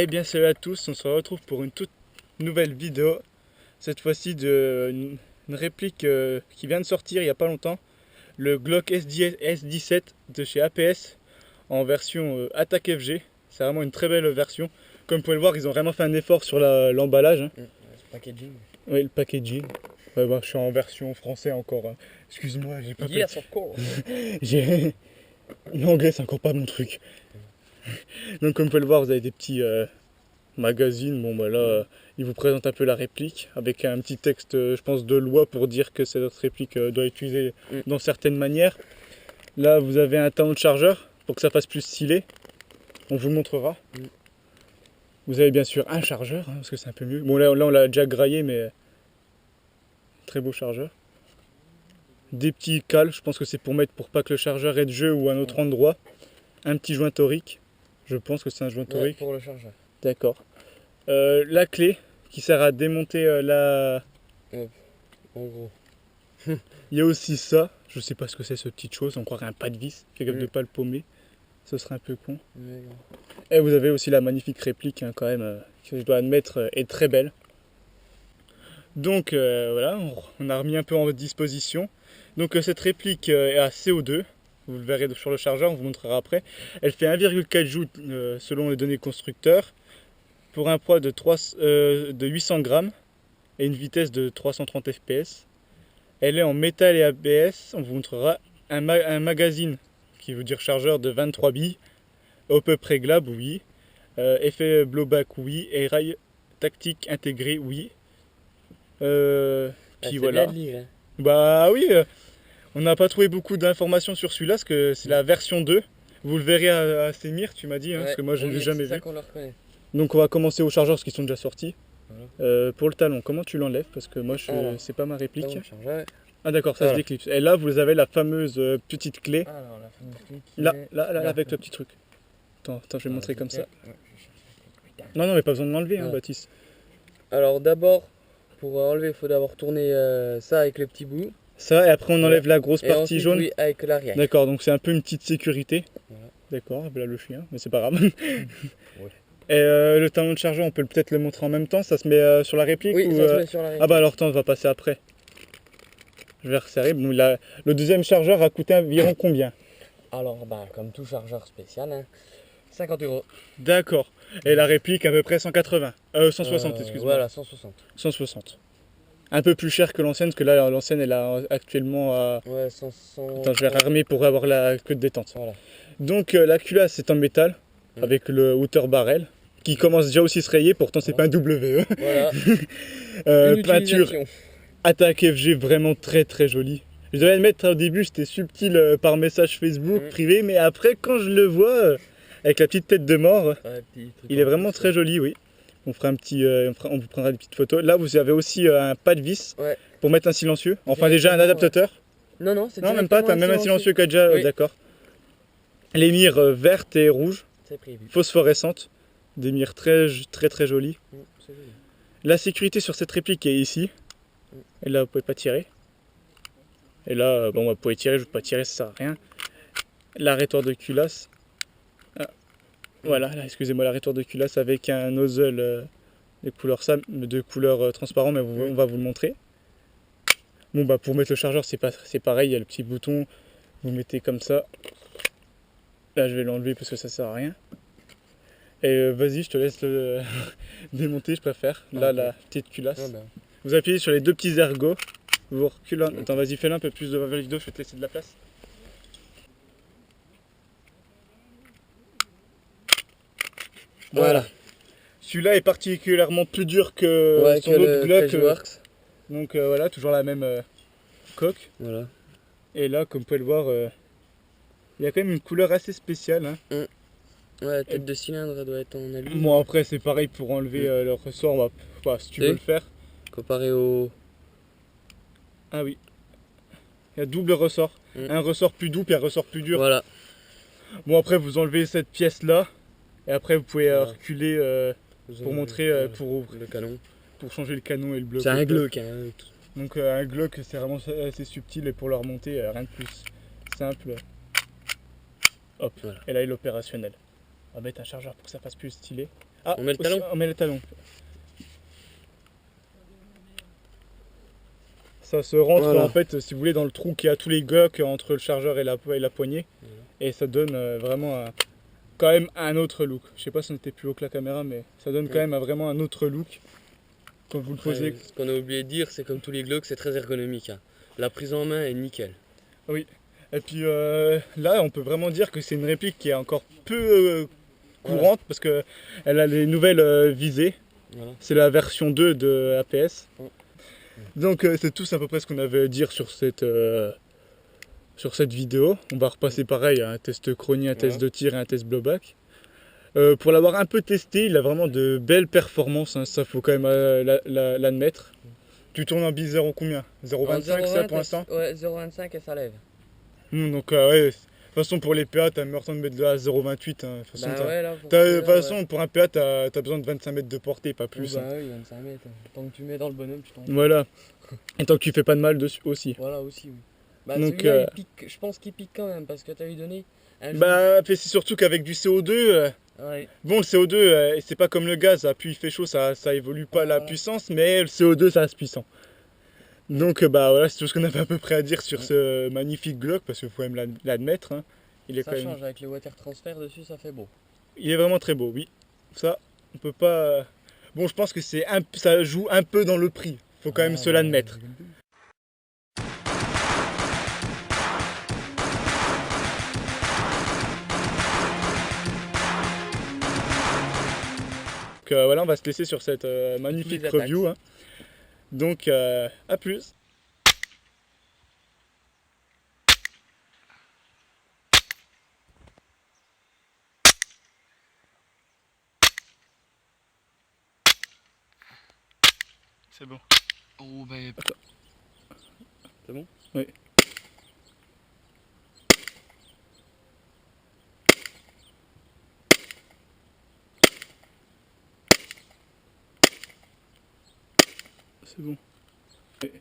Eh bien salut à tous, on se retrouve pour une toute nouvelle vidéo. Cette fois-ci une réplique qui vient de sortir il n'y a pas longtemps. Le Glock S17 de chez APS en version Attack FG. C'est vraiment une très belle version. Comme vous pouvez le voir, ils ont vraiment fait un effort sur l'emballage. Hein. Le packaging. Oui, le packaging. Ouais, bah, je suis en version français encore. Hein. Excuse-moi, j'ai pas Yes, of course. L'anglais, c'est encore pas mon truc. Donc comme vous pouvez le voir, vous avez des petits magazines. Bon bah là, il vous présente un peu la réplique avec un petit texte, je pense, de loi pour dire que cette réplique doit être utilisée dans certaines manières. Là, vous avez un talon de chargeur pour que ça fasse plus stylé. On vous le montrera. Vous avez bien sûr un chargeur, hein, parce que c'est un peu mieux. Bon là on l'a déjà graillé, mais très beau chargeur. Des petits cales, je pense que c'est pour mettre pour pas que le chargeur ait de jeu ou un autre endroit. Un petit joint torique. Je pense que c'est un joint torique. Pour le chargeur. D'accord. La clé qui sert à démonter la... En gros. Il y a aussi ça. Je sais pas ce que c'est, ce petite chose. On croirait un pas de vis. Fait capable de pas le paumer. Ce serait un peu con. Et vous avez aussi la magnifique réplique, hein, quand même, que je dois admettre est très belle. Donc voilà, on a remis un peu en disposition. Donc cette réplique est à CO2. Vous le verrez sur le chargeur, on vous montrera après. Elle fait 1,4 joules selon les données constructeurs, pour un poids de 800 grammes et une vitesse de 330 fps. Elle est en métal et ABS. On vous montrera un magazine, qui veut dire chargeur, de 23 billes, au peu réglable, oui. Effet blowback, oui. Et rail tactique intégré, oui. Puis voilà. Bien de lire, hein. Bah oui. On n'a pas trouvé beaucoup d'informations sur celui-là, parce que c'est la version 2. Vous le verrez à Semir, tu m'as dit, hein, parce que moi je ne l'ai jamais vu. Donc on va commencer aux chargeurs, parce qu'ils sont déjà sortis. Voilà. Pour le talon, comment tu l'enlèves? Parce que moi, c'est pas ma réplique. Ah d'accord, ça se déclipse. Et là, vous avez la fameuse petite clé. Alors, la fameuse clé là, avec le petit truc. Attends, je vais montrer comme ça. Non, mais pas besoin de l'enlever, hein, Baptiste. Alors d'abord, pour enlever, il faut d'abord tourner ça avec le petit bout. Ça, et après on enlève la grosse partie ensuite, jaune. Oui, avec l'arrière. D'accord, donc c'est un peu une petite sécurité. Voilà. D'accord, là le chien, mais c'est pas grave. Et le talon de chargeur, on peut peut-être le montrer en même temps. Ça se met sur la réplique? Oui, ou, ça se met sur la réplique. Ah bah alors attends, on va passer après. Je vais resserrer. Bon, le deuxième chargeur a coûté environ combien? Alors, bah, comme tout chargeur spécial, hein, 50 €. D'accord. Et la réplique à peu près 180. 160, excuse-moi. Voilà, 160. 160. Un peu plus cher que l'ancienne, parce que là, l'ancienne, elle a actuellement à... Ouais, 500... Attends, je vais rarmer pour avoir la queue de détente. Voilà. Donc, la culasse, c'est en métal, avec le outer barrel, qui commence déjà aussi à se rayer, pourtant, c'est pas un WE. Voilà. Peinture Attack FG, vraiment très très jolie. Je devais le mettre au début, c'était subtil par message Facebook privé, mais après, quand je le vois, avec la petite tête de mort, il est vraiment très joli, oui. On fera on vous prendra des petites photos. Là, vous avez aussi un pas de vis pour mettre un silencieux. Enfin, déjà un adaptateur. Non, c'est non, même pas. T'as même un silencieux qui a déjà. D'accord. Les mires vertes et rouges, phosphorescentes, des mires très très jolies. Joli. La sécurité sur cette réplique est ici. Et là, vous pouvez pas tirer. Et là, bon, vous pouvez tirer, je ne veux pas tirer, ça sert à rien. L'arrêteur de culasse. Voilà, excusez-moi, l'arrêteur de culasse avec un nozzle de couleur transparent, mais on va vous le montrer. Bon, bah pour mettre le chargeur, c'est pareil, il y a le petit bouton, vous mettez comme ça. Là, je vais l'enlever parce que ça sert à rien. Et vas-y, je te laisse le démonter, je préfère. Là, la petite culasse. Vous appuyez sur les deux petits ergots. Vous reculez. Attends, vas-y, fais-le un peu plus de la vidéo, je vais te laisser de la place. Voilà. Celui-là est particulièrement plus dur que son autre Glock. Donc voilà, toujours la même coque. Voilà. Et là, comme vous pouvez le voir, il y a quand même une couleur assez spéciale. Hein. Ouais, la tête de cylindre elle doit être en aluminium. Bon, après, c'est pareil pour enlever le ressort. Si tu veux le faire. Comparé au... Ah oui. Il y a double ressort. Un ressort plus doux puis un ressort plus dur. Voilà. Bon, après, vous enlevez cette pièce-là. Et après, vous pouvez reculer pour montrer, pour le canon. Pour changer le canon et le bloc. C'est un Glock. Hein. Donc un Glock, c'est vraiment assez subtil. Et pour le remonter, rien de plus simple. Hop. Voilà. Et là, il est opérationnel. On va mettre un chargeur pour que ça fasse plus stylé. Ah, on met le talon. On met le talon. Ça se rentre voilà. en fait, si vous voulez, dans le trou qui a tous les Glock entre le chargeur et la poignée. Et ça donne vraiment quand même un autre look. Je sais pas si on était plus haut que la caméra, mais ça donne quand même vraiment un autre look. Quand vous le posez. Ce qu'on a oublié de dire, c'est comme tous les Glock, c'est très ergonomique. Hein. La prise en main est nickel. Oui. Et puis là, on peut vraiment dire que c'est une réplique qui est encore peu courante parce que elle a les nouvelles visées. Voilà. C'est la version 2 de APS. Donc c'est tout à peu près ce qu'on avait à dire sur cette vidéo. On va repasser pareil, un test chronie, un test de tir et un test blowback. Pour l'avoir un peu testé, il a vraiment de belles performances, hein, ça faut quand même l'admettre. Tu tournes en bis 0 combien 0,25 ça pour l'instant? Ouais, 0,25 et ça lève. Donc ouais, de toute façon pour les PA, t'as meilleur temps de mettre de la 0,28. Hein. De toute façon, pour un PA, t'as besoin de 25 mètres de portée, pas plus. Bah oui, 25 mètres. Tant que tu mets dans le bonhomme, tu tombes. Voilà. Et tant que tu fais pas de mal dessus aussi. Voilà aussi, oui. Bah celui-là, il pique, je pense qu'il pique quand même, parce que t'as lui donné... Bah, c'est surtout qu'avec du CO2... Ouais. Bon, le CO2, c'est pas comme le gaz, plus il fait chaud, ça évolue pas la puissance, mais le CO2, ça reste puissant. Donc, bah voilà, c'est tout ce qu'on avait à peu près à dire sur ce magnifique Glock, parce qu'il faut même l'admettre. Hein. Ça change, avec le water transfer dessus, ça fait beau. Il est vraiment très beau, oui. Ça, on peut pas... Bon, je pense que ça joue un peu dans le prix, faut quand même se l'admettre. Donc voilà, on va se laisser sur cette magnifique review. Hein. Donc à plus. C'est bon. Oh bah... C'est bon? Oui. C'est bon. Oui.